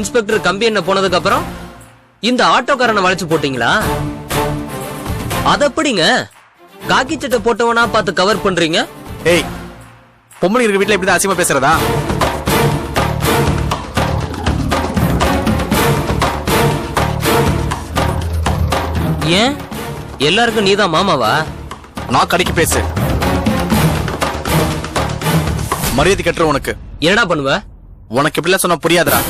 Inspector கம்பி என்ன போனதுக்கு அப்புறம் இந்த ஆட்டோக்காரனை வளைச்சு போட்டீங்களா? அதப்படிங்க காக்கி சட்டை போட்டவனா பார்த்து கவர் பண்றீங்க? ஏய், பொம்பளை இருக்க வீட்டுல இப்படிதான் அசிங்கமா பேசுறதா? ஏன் எல்லாருக்கும் நீதான் மாமாவா? நான் கடைக்கு பேசு. மரியாதை கட்டுற உனக்கு என்னடா பண்ணுவ? உனக்கு எப்படிலாம் சொன்னா புரியாதரா?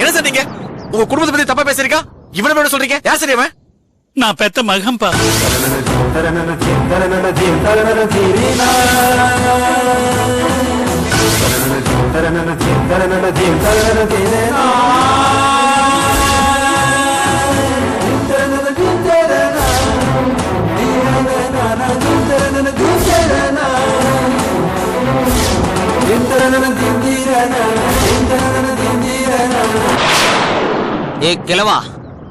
என்ன சொன்னீங்க? உங்க குடும்பத்தை பத்தி தப்பா பேசுறீங்க. இவனை சொல்றீங்க? யார் சரி அவன்? நான் பெத்த மகன்பா. ஏ கிழவா,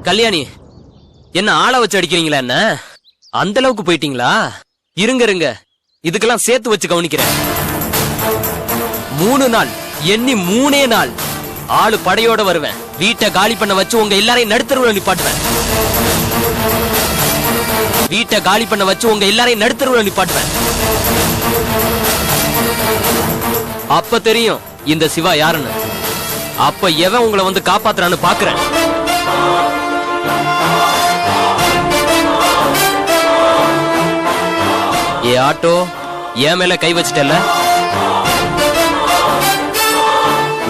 கல்யாணி, என்ன ஆள வச்சு அடிக்கிறீங்களா? என்ன அந்த அளவுக்கு போயிட்டீங்களா? இருங்க இருங்க, இதுக்கெல்லாம் சேர்த்து வச்சு கவனிக்கிறேன். 3 நாள் எண்ணி 3 நாள் ஆளு படையோட வருவேன். வீட்டை காலி பண்ண வச்சு உங்க எல்லாரையும் நடுத்தருவுல நிப்பாட்டுவேன். வீட்டை காலி பண்ண வச்சு உங்க எல்லாரையும் நடுத்தருவுல நிப்பாட்டுவேன். அப்ப தெரியும் இந்த சிவா யாருன்னு. அப்ப எவன் உங்களை வந்து காப்பாத்துறான்னு பாக்குறேன். ஏ ஆட்டோ, என் மேல கை வச்சிட்டல,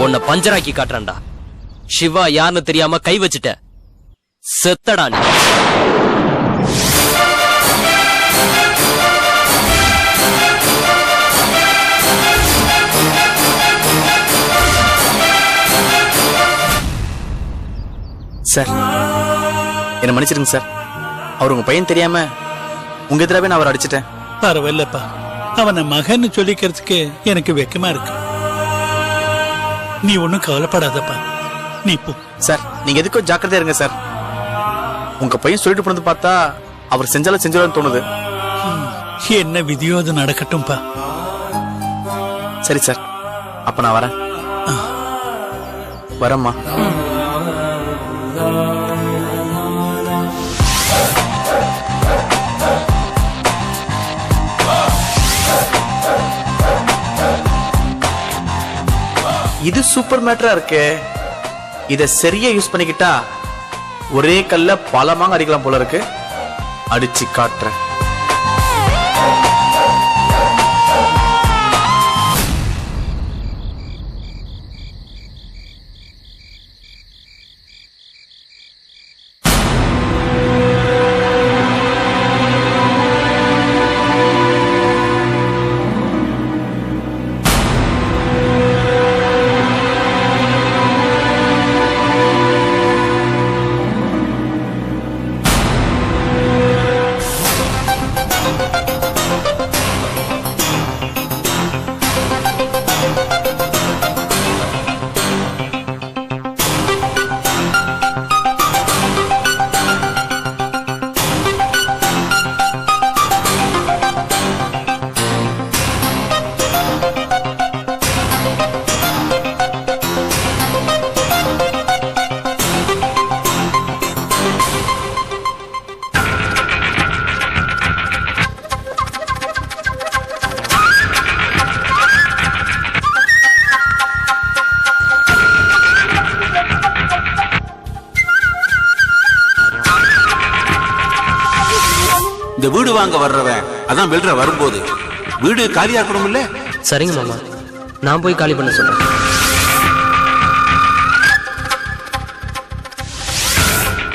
உன்னை பஞ்சராக்கி காட்டுறான்டா. சிவா யாருன்னு தெரியாம கை வச்சிட்ட, செத்தடா நீ. சார், என்ன மன்னிச்சிருங்க சார். அவர் உங்க பையன் தெரியாம உங்க எதிராவே நான் அவர் அடிச்சிட்டேன். பரவாயில்லப்பா, அவனை மகன்னு சொல்லிக்கிறதுக்கு எனக்கு வெக்கமா இருக்கு. நீ ஒன்னும் கவலைப்படாதப்பா, நீ போ. சார், நீங்க எதுக்கும் ஜாக்கிரதையா இருங்க சார். உங்க பையன் சொல்லிட்டு போனது பார்த்தா அவர் செஞ்சாலும் தோணுது. என்ன விதியோ அது நடக்கட்டும்பா. சரி சார், அப்ப நான் வரேன். வரேம்மா. இது சூப்பர் மேட்டரா இருக்கு. இத சரியா யூஸ் பண்ணிக்கிட்டா ஒரே கல்ல பல மாங்க அடிக்கலாம் போல இருக்கு. அடிச்சு காட்டுறேன். இந்த வீடு வாங்க வர்றவன் அதான் வெல்ற வரும்போது வீடு காலியா இருக்கணும்ல. சரிங்க மாமா, நான் போய் காலி பண்ண சொல்றேன்.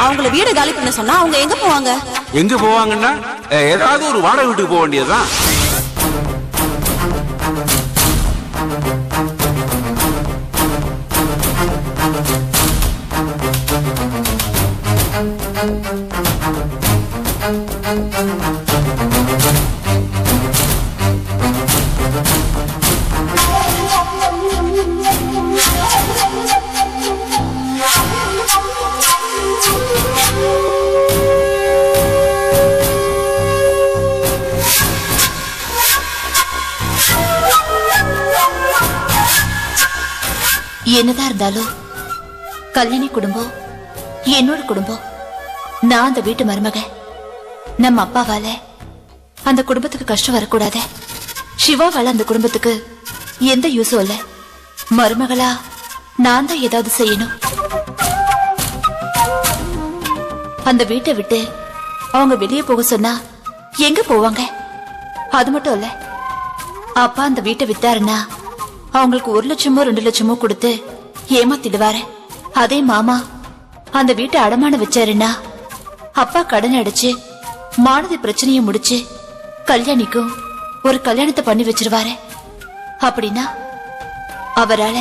அவங்கள வீடு காலி பண்ண சொன்னா அவங்க எங்க போவாங்க? எங்க போவாங்கன்னா ஏதாவது ஒரு வாடகை வீட்டுக்கு போக வேண்டியதுதான். என்னதான் இருந்தாலும் கல்யாணி குடும்பம் என்னோட குடும்பம். நான் அந்த வீட்டு மருமக. நம்ம அப்பாவால அந்த குடும்பத்துக்கு கஷ்டம் வரக்கூடாது. சிவாவால அந்த குடும்பத்துக்கு எந்த யூஸும் இல்ல. மருமகளா நான் தான் ஏதாவது செய்யணும். அந்த வீட்டை விட்டு அவங்க வெளியே போக சொன்னா எங்க போவாங்க? அது மட்டும் இல்ல, அப்பா அந்த வீட்டை வித்தாருன்னா அவங்களுக்கு 1 லட்சமோ 2 லட்சமோ கொடுத்து ஏமாத்திடுவாரு. அதே மாமா அந்த வீட்டை அடமான வச்சாருன்னா அப்பா கடன் அடிச்சு மானதி பிரச்சனையை முடிச்சு கல்யாணிக்கும் ஒரு கல்யாணத்தை பண்ணி வச்சிருவாரு. அப்படின்னா அவரால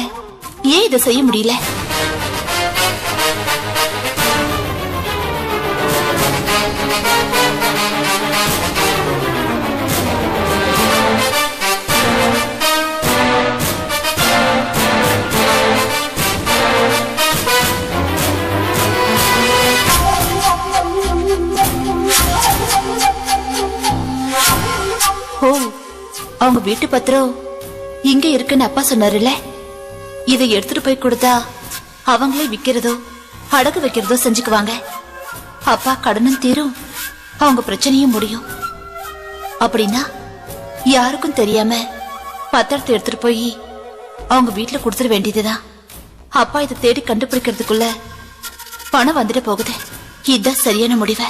ஏன் இதை செய்ய முடியல? அவங்க வீட்டு பத்திரம் இங்க இருக்குன்னு அப்பா சொன்னாருல்ல, இதை எடுத்துட்டு போய் கொடுத்தா அவங்களே விக்கிறதோ அடகு வைக்கிறதோ செஞ்சுக்குவாங்க. அப்பா கடனும் தீரும், அவங்க பிரச்சனையும் முடியும். அப்படின்னா யாருக்கும் தெரியாம பத்திரத்தை எடுத்துட்டு போய் அவங்க வீட்டுல கொடுத்துட வேண்டியதுதான். அப்பா இதை தேடி கண்டுபிடிக்கிறதுக்குள்ள பணம் வந்துட்டு போகுது. இதுதான் சரியான முடிவு.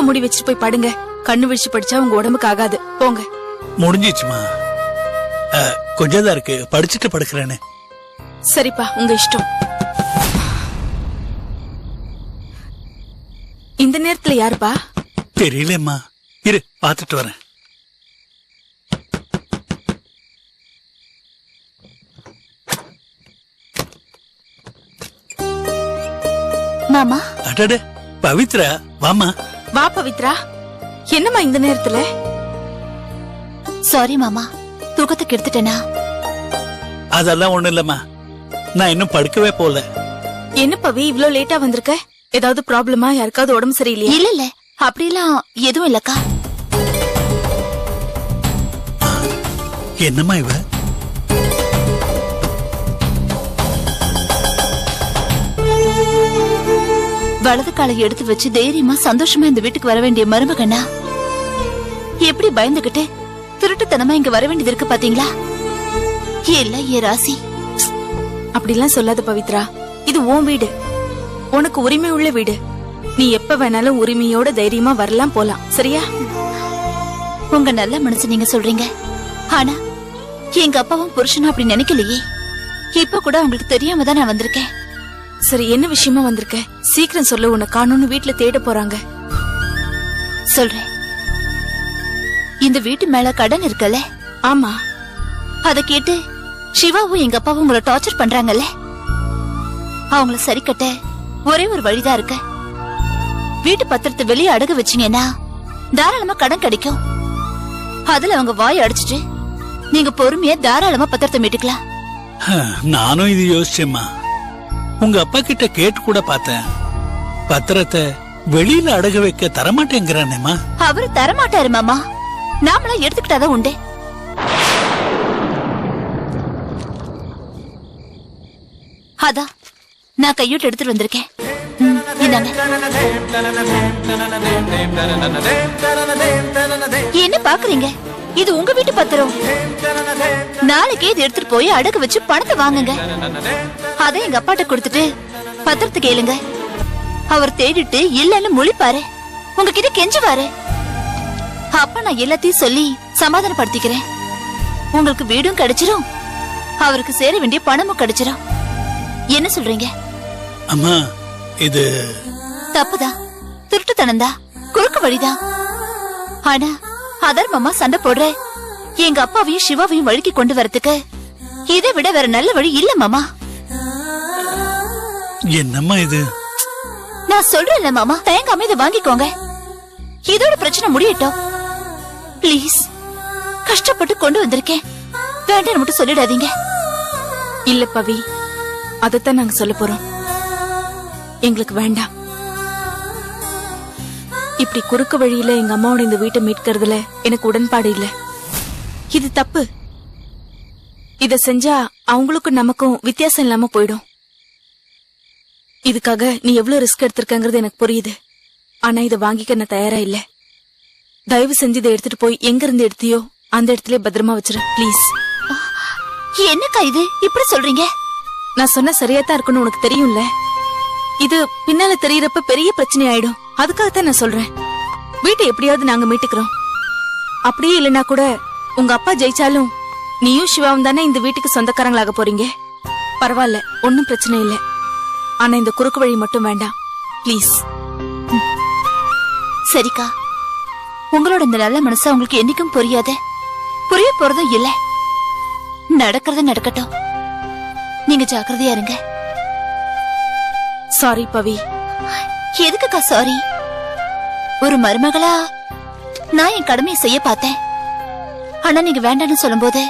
மூக்க மூடி வச்சுட்டு போய் படுங்க. கண்ணு விழிச்சு படிச்சா உங்க உடம்புக்கு ஆகாது. போங்க. முடிஞ்சிச்சுமா. கொஞ்சம் தான் இருக்கு, படிச்சுட்டு படுக்கிறேன்னு. சரிப்பா, உங்க இஷ்டம். இந்த நேரத்துல யாருப்பா? தெரியலம்மா, இரு பாத்துட்டு வரேன். மாமா. அடடே பவித்ரா, வாமா. வா பவித்ரா. என்னம்மா இந்த நேரத்துல? சாரி மாமா, தூக்கத்துக்கு எடுத்துட்டேனா? அதெல்லாம் ஒண்ணு இல்லம்மா, நான் இன்னும் படுக்கவே போல. என்ன பவி இவ்ளோ லேட்டா வந்திருக்க? ஏதாவது ப்ராப்ளமா? யாருக்காவது உடம்பு சரியில்லையா? இல்ல இல்ல, அப்படிலாம் எதுவும் இல்லக்கா. என்னம்மா இவ? வலது காலை எடுத்து வச்சு தைரியமா சந்தோஷமா இந்த வீட்டுக்கு வர வேண்டிய மருமகனா எப்படி பயந்துகிட்டு திருட்டுத்தனமா இங்க வர வேண்டியது இருக்கு பாத்தீங்களா? எல்லாம் ஏ ராசி. அப்படிலாம் சொல்லாத பவித்ரா, இது உன் வீடு, உனக்கு உரிமை உள்ள வீடு. நீ எப்ப வேணாலும் உரிமையோட தைரியமா வரலாம் போலாம். சரியா? உங்க நல்ல மனசு நீங்க சொல்றீங்க, ஆனா எங்க அப்பாவும் புருஷனும் அப்படி நினைக்கலையே. இப்ப கூட உங்களுக்கு தெரியாம தான் நான் வந்திருக்கேன். சரி, என்ன விஷயமா வந்திருக்க? சீக்கிரம் சொல்ல, உன்னை காணோம்னு வீட்டுல தேட போறாங்க. சொல்றேன். இந்த வீட்டு மேல கடன் இருக்கல? ஆமா. அத கேட்டு சிவாவும் எங்க அப்பாவும் உங்களை டார்ச்சர் பண்றாங்கல்ல, அவங்கள சரி கட்ட ஒரே ஒரு வழிதான் இருக்கு. வீட்டு பத்திரத்தை வெளியே அடகு வச்சீங்கன்னா தாராளமா கடன் கிடைக்கும். அதுல அவங்க வாய் அடிச்சிட்டு நீங்க பொறுமையா தாராளமா பத்திரத்தை மீட்டுக்கலாம். நானும் இது யோசிச்சேம்மா. உங்க அப்பா கிட்ட கேட்டு கூட பார்த்தேன். பத்திரத்தை வெளியில அடகு வைக்க தரமாட்டேங்கிறானேம்மா. அவரு தரமாட்டாரு மாமா, நாமளா எடுத்துக்கிட்டாதான் உண்டு. அதான் நான் கையோட்டு எடுத்துட்டு வந்திருக்கேன். என்ன பாக்குறீங்க? இது உங்க வீட்டு பத்திரம். நாளைக்கே இது எடுத்துட்டு போய் அடகு வச்சு பணத்தை வாங்குங்க. அதை எங்க அப்பாட்ட கொடுத்துட்டு பத்திரத்தை கேளுங்க. அவர் தேடிட்டு இல்லன்னு முழிப்பாரு, உங்ககிட்ட கெஞ்சுவாரு. அப்ப நான் எல்லாத்தையும் சொல்லி சமாதானப்படுத்திக்கிறேன். உங்களுக்கு வீடும் கிடைச்சிரும், அவருக்கு சேர வேண்டிய பணமும் கிடைச்சிரும். என்ன சொல்றீங்க? அம்மா, இது தப்புதான், திருட்டுத்தனம்தான், குறுக்கு வழிதான். ஆனா அதர்மமா சண்டை போடுற எங்க அப்பாவையும் சிவாவையும் வழிக்கு கொண்டு வரதுக்கு இதை விட வேற நல்ல வழி இல்ல மாமா. என்னம்மா இது? நான் சொல்றேன்ல மாமா, தயங்காம இதை வாங்கிக்கோங்க. இதோட பிரச்சனை முடியட்டும். பிளீஸ், கஷ்டப்பட்டு கொண்டு வந்திருக்கேன், வேண்டாம் மட்டும் சொல்லிடாதீங்க. இல்ல பவி, அதத்தான் நாங்க சொல்ல போறோம். எங்களுக்கு வேண்டாம். இப்படி குறுக்கு வழியில எங்க அம்மாவோட இந்த வீட்டை மீட்கிறதுல எனக்கு உடன்பாடு இல்ல. இது தப்பு. இத செஞ்சா அவங்களுக்கும் நமக்கும் வித்தியாசம் இல்லாம போயிடும். இதுக்காக நீ எவ்வளவு ரிஸ்க் எடுத்திருக்கங்கிறது எனக்கு புரியுது. ஆனா இத வாங்கிக்க நான் தயாரா இல்ல. தயவு செஞ்சு இதை எடுத்துட்டு போய் எங்க இருந்து எடுத்தியோ அந்த இடத்துல பத்திரமா வச்சிரு பிளீஸ். என்னக்கா இது இப்படி சொல்றீங்க? நான் சொன்ன சரியாத்தான் இருக்குன்னு உனக்கு தெரியும்ல. இது பின்னால தெரியறப்ப பெரிய பிரச்சனை ஆயிடும். அதுக்காகத்தான் நான் சொல்றேன். வீட்டை எப்படியாவது நாங்க மீட்டுக்கிறோம். அப்படியே இல்லைன்னா கூட உங்க அப்பா ஜெயிச்சாலும் நீயும் சிவாவும் தானே இந்த வீட்டுக்கு சொந்தக்காரங்களாக போறீங்க. பரவாயில்ல, ஒன்னும் பிரச்சனை இல்ல. ஆனா இந்த குறுக்கு வழி மட்டும் வேண்டாம் பிளீஸ். சரிக்கா, உங்களோட இந்த நல்ல மனசு உங்களுக்கு என்னைக்கும் புரியாத, புரிய போறதும் இல்ல. நடக்கிறது நடக்கட்டும், நீங்க ஜாக்கிரதையா இருங்க. சாரி பவி. எதுக்குக்கா சாரி? ஒரு மருமகளா நான் என் கடமையை செய்ய பார்த்தேன். ஆனா நீங்க வேண்டாம்னு சொல்லும் போது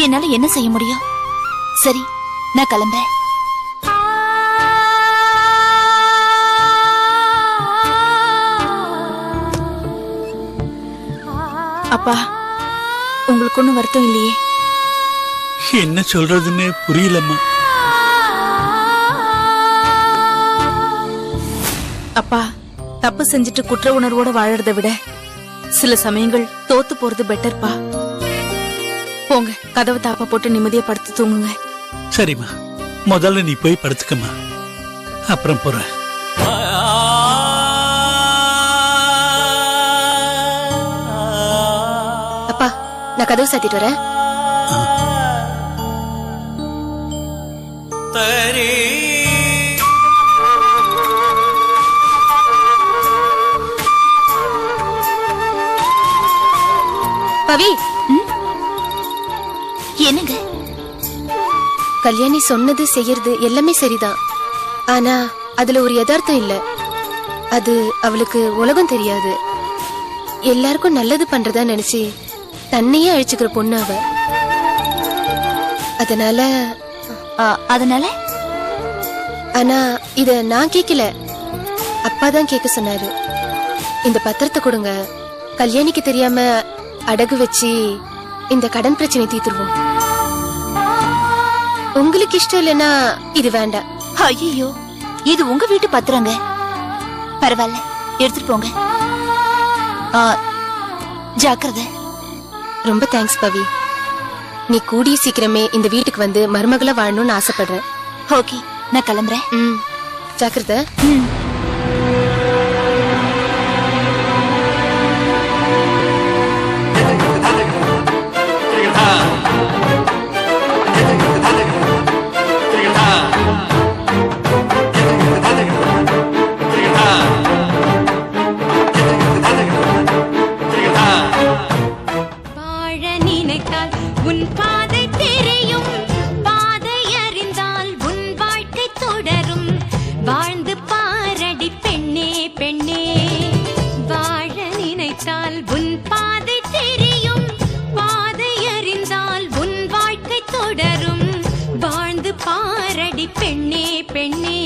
என்னால என்ன செய்ய முடியும்? சரி, நான் கிளம்புறேன். அப்பா, உங்களுக்கு ஒண்ணும் வருத்தம் இல்லையே? என்ன சொல்றதுன்னு புரியலம்மா. அப்பா, தப்பு செஞ்சுட்டு குற்ற உணர்வோட வாழறதை விட சில சமயங்கள் தோத்து போறது பெட்டர்ப்பா. போங்க, கதவை தாப்பா போட்டு நிம்மதியா படுத்து தூங்குங்க. சரிம்மா, முதல்ல நீ போய் படுத்துக்கம்மா, அப்புறம் போறேன். நான் கதவு சாத்திட்டு வரேன். பவி, என்னங்க? கல்யாணி சொன்னது செய்யறது எல்லாமே சரிதான். ஆனா அதுல ஒரு யதார்த்தம் இல்ல. அது அவளுக்கு உலகம் தெரியாது. எல்லாருக்கும் நல்லது பண்றதா நினைச்சு தன்னையே அழிச்சுக்கிற பொண்ணு அவ. அதனால அதனால ஆனா இத நான் கேக்கல, அப்பாதான் கேட்க சொன்னாரு. இந்த பத்திரத்தை கொடுங்க, கல்யாணிக்கு தெரியாம அடகு வச்சு இந்த கடன் பிரச்சனை தீர்த்துருவோம். உங்களுக்கு இஷ்டம் இல்லைன்னா இது வேண்டாம். ஐயோ, இது உங்க வீட்டு பத்திரங்க. பரவாயில்ல, எடுத்துட்டு போங்க. ஜாக்கிரதை. ரொம்ப தேங்க்ஸ் பவி. நீ கூடிய சீக்கிரமே இந்த வீட்டுக்கு வந்து மருமகளா வாழணும்னு ஆசைப்படுறேன். ஓகே, நான் கிளம்புறேன். ஜாக்கிரதை. உன் பாதை தெரியும், பாதை அறிந்தால் உன் வாழ்க்கை தொடரும். வாழ்ந்து பாரடி பெண்ணே பெண்ணே, வாழ நினைத்தால் உன் பாதை தெரியும், பாதை அறிந்தால் உன் வாழ்க்கை தொடரும். வாழ்ந்து பாரடி பெண்ணே பெண்ணே.